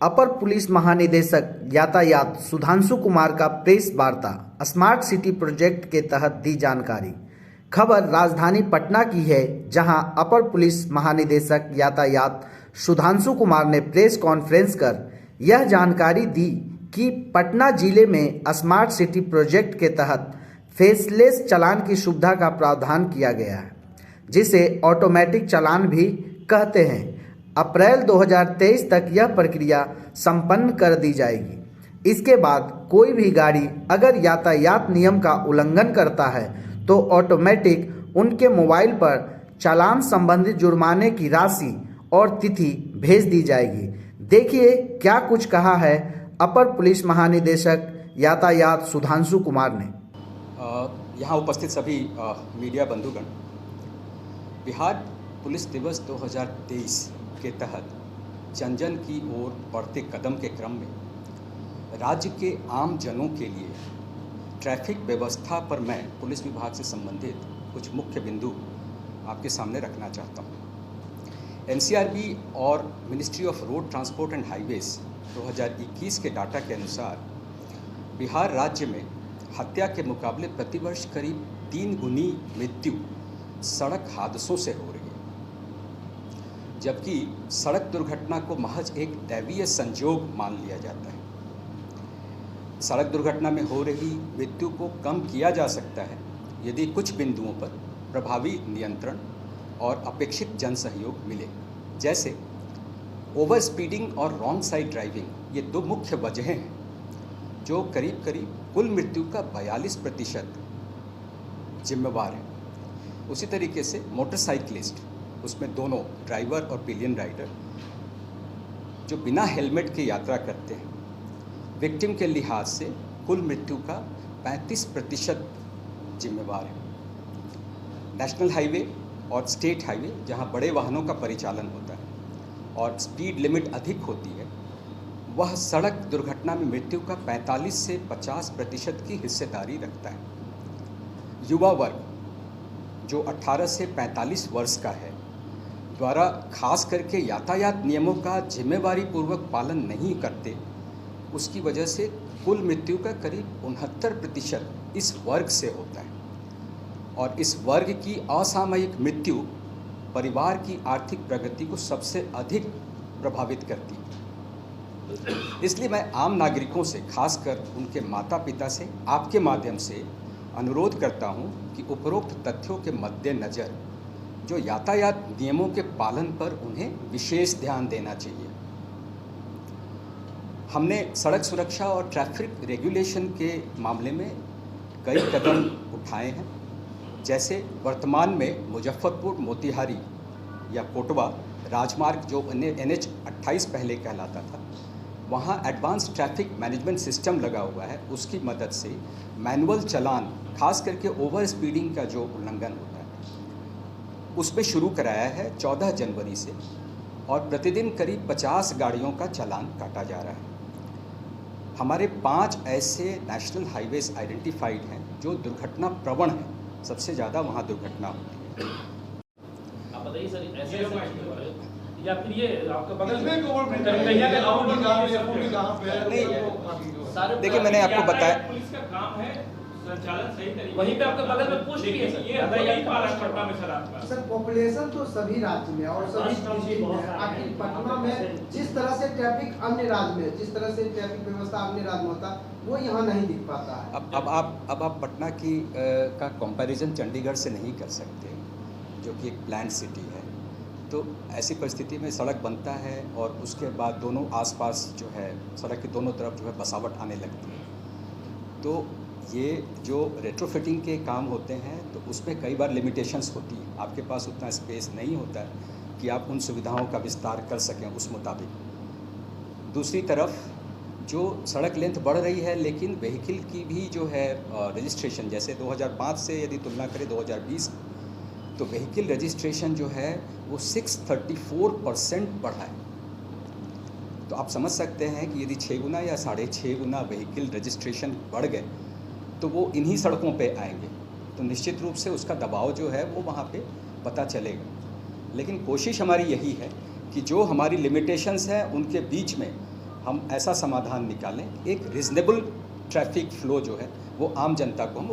अपर police महानिदेशक यातायात सुधांशु कुमार का प्रेस वार्ता स्मार्ट सिटी प्रोजेक्ट के तहत दी जानकारी। खबर राजधानी पटना की है, जहां अपर पुलिस महानिदेशक यातायात सुधांशु कुमार ने प्रेस कॉन्फ्रेंस कर यह जानकारी दी कि पटना जिले में स्मार्ट सिटी प्रोजेक्ट के तहत फेसलेस चालान की सुविधा का प्रावधान किया गया है, जिसे ऑटोमेटिक चालान भी कहते हैं। अप्रैल 2023 तक यह प्रक्रिया संपन्न कर दी जाएगी। इसके बाद कोई भी गाड़ी अगर यातायात नियम का उल्लंघन करता है तो ऑटोमेटिक उनके मोबाइल पर चालान संबंधित जुर्माने की राशि और तिथि भेज दी जाएगी। देखिए क्या कुछ कहा है अपर पुलिस महानिदेशक यातायात सुधांशु कुमार ने। यहाँ उपस्थित सभी मीडिया बंधुगण, बिहार पुलिस दिवस 2023 के तहत जन जन की ओर बढ़ते कदम के क्रम में राज्य के आम जनों के लिए ट्रैफिक व्यवस्था पर मैं पुलिस विभाग से संबंधित कुछ मुख्य बिंदु आपके सामने रखना चाहता हूँ। एनसीआरबी और ministry of road transport and highways 2021 के डाटा के अनुसार बिहार राज्य में हत्या के मुकाबले प्रतिवर्ष करीब 3 गुनी मृत्यु सड़क हादसों से हो रही है, जबकि सड़क दुर्घटना को महज एक दैवीय संजोग मान लिया जाता है। सड़क दुर्घटना में हो रही मृत्यु को कम किया जा सकता है यदि कुछ बिंदुओं पर प्रभावी नियंत्रण और अपेक्षित जन सहयोग मिले, जैसे ओवर स्पीडिंग और रॉन्ग साइड ड्राइविंग। ये 2 मुख्य वजहें हैं जो करीब करीब कुल मृत्यु का 42% जिम्मेवार है। उसी तरीके से मोटरसाइकिलिस्ट, उसमें दोनों ड्राइवर और पिलियन राइडर, जो बिना हेलमेट के यात्रा करते हैं, विक्टिम के लिहाज से कुल मृत्यु का 35% जिम्मेवार है। नेशनल हाईवे और स्टेट हाईवे, जहां बड़े वाहनों का परिचालन होता है और स्पीड लिमिट अधिक होती है, वह सड़क दुर्घटना में मृत्यु का 45 से 50% की हिस्सेदारी रखता है। युवा वर्ग जो 18 से 45 वर्ष का है द्वारा खास करके यातायात नियमों का जिम्मेवारी पूर्वक पालन नहीं करते, उसकी वजह से कुल मृत्यु का करीब 69% इस वर्ग से होता है। और इस वर्ग की असामयिक मृत्यु परिवार की आर्थिक प्रगति को सबसे अधिक प्रभावित करती है। इसलिए मैं आम नागरिकों से, खासकर उनके माता पिता से आपके माध्यम से अनुरोध करता हूं कि उपरोक्त तथ्यों के मद्देनज़र जो यातायात नियमों के पालन पर उन्हें विशेष ध्यान देना चाहिए। हमने सड़क सुरक्षा और ट्रैफिक रेगुलेशन के मामले में कई कदम उठाए हैं, जैसे वर्तमान में मुजफ्फरपुर मोतिहारी या कोटवा राजमार्ग जो NH 28 पहले कहलाता था, वहाँ एडवांस ट्रैफिक मैनेजमेंट सिस्टम लगा हुआ है। उसकी मदद से मैनुअल चालान, खास करके ओवर स्पीडिंग का जो उल्लंघन होता है, उसमें शुरू कराया है 14 जनवरी से, और प्रतिदिन करीब 50 गाड़ियों का चालान काटा जा रहा है। हमारे 5 ऐसे नेशनल हाईवेज आइडेंटिफाइड हैं जो दुर्घटना प्रवण हैं, सबसे ज़्यादा वहाँ दुर्घटना होती है। आप बताइए सर, ऐसे या फिर ये आपका बगल में देखिए, मैंने आपको बताया पुलिस का काम है संचालन सही तरीके, वहीं पे आपके बगल में पोस्ट भी है सर। ये नहीं पा रहा पटना में सर पॉपुलेशन तो सभी राज्य में और सभी डिस्ट्रिक्ट में, आखिर पटना में जिस तरह से ट्रैफिक अन्य राज्य में, जिस तरह से ट्रैफिक व्यवस्था अन्य राज्य में होता, वो यहाँ नहीं दिख पाता है। अब आप पटना की का कंपैरिजन चंडीगढ़ से नहीं कर सकते, जो कि एक प्लान्ड सिटी है। तो ऐसी परिस्थिति में सड़क बनता है और उसके बाद दोनों आसपास जो है सड़क के दोनों तरफ जो है बसावट आने लगती है। तो ये जो रेट्रोफिटिंग के काम होते हैं तो उसमें कई बार लिमिटेशंस होती है, आपके पास उतना स्पेस नहीं होता है कि आप उन सुविधाओं का विस्तार कर सकें उस मुताबिक। दूसरी तरफ जो सड़क लेंथ बढ़ रही है, लेकिन व्हीकल की भी जो है रजिस्ट्रेशन, जैसे 2005 से यदि तुलना करें 2020, तो व्हीकल रजिस्ट्रेशन जो है वो 634% बढ़ा है। तो आप समझ सकते हैं कि यदि 6 गुना या 6.5 गुना व्हीकल रजिस्ट्रेशन बढ़ गए तो वो इन्हीं सड़कों पे आएंगे, तो निश्चित रूप से उसका दबाव जो है वो वहाँ पे पता चलेगा। लेकिन कोशिश हमारी यही है कि जो हमारी लिमिटेशंस हैं उनके बीच में हम ऐसा समाधान निकालें, एक रीजनेबल ट्रैफिक फ्लो जो है वो आम जनता को हम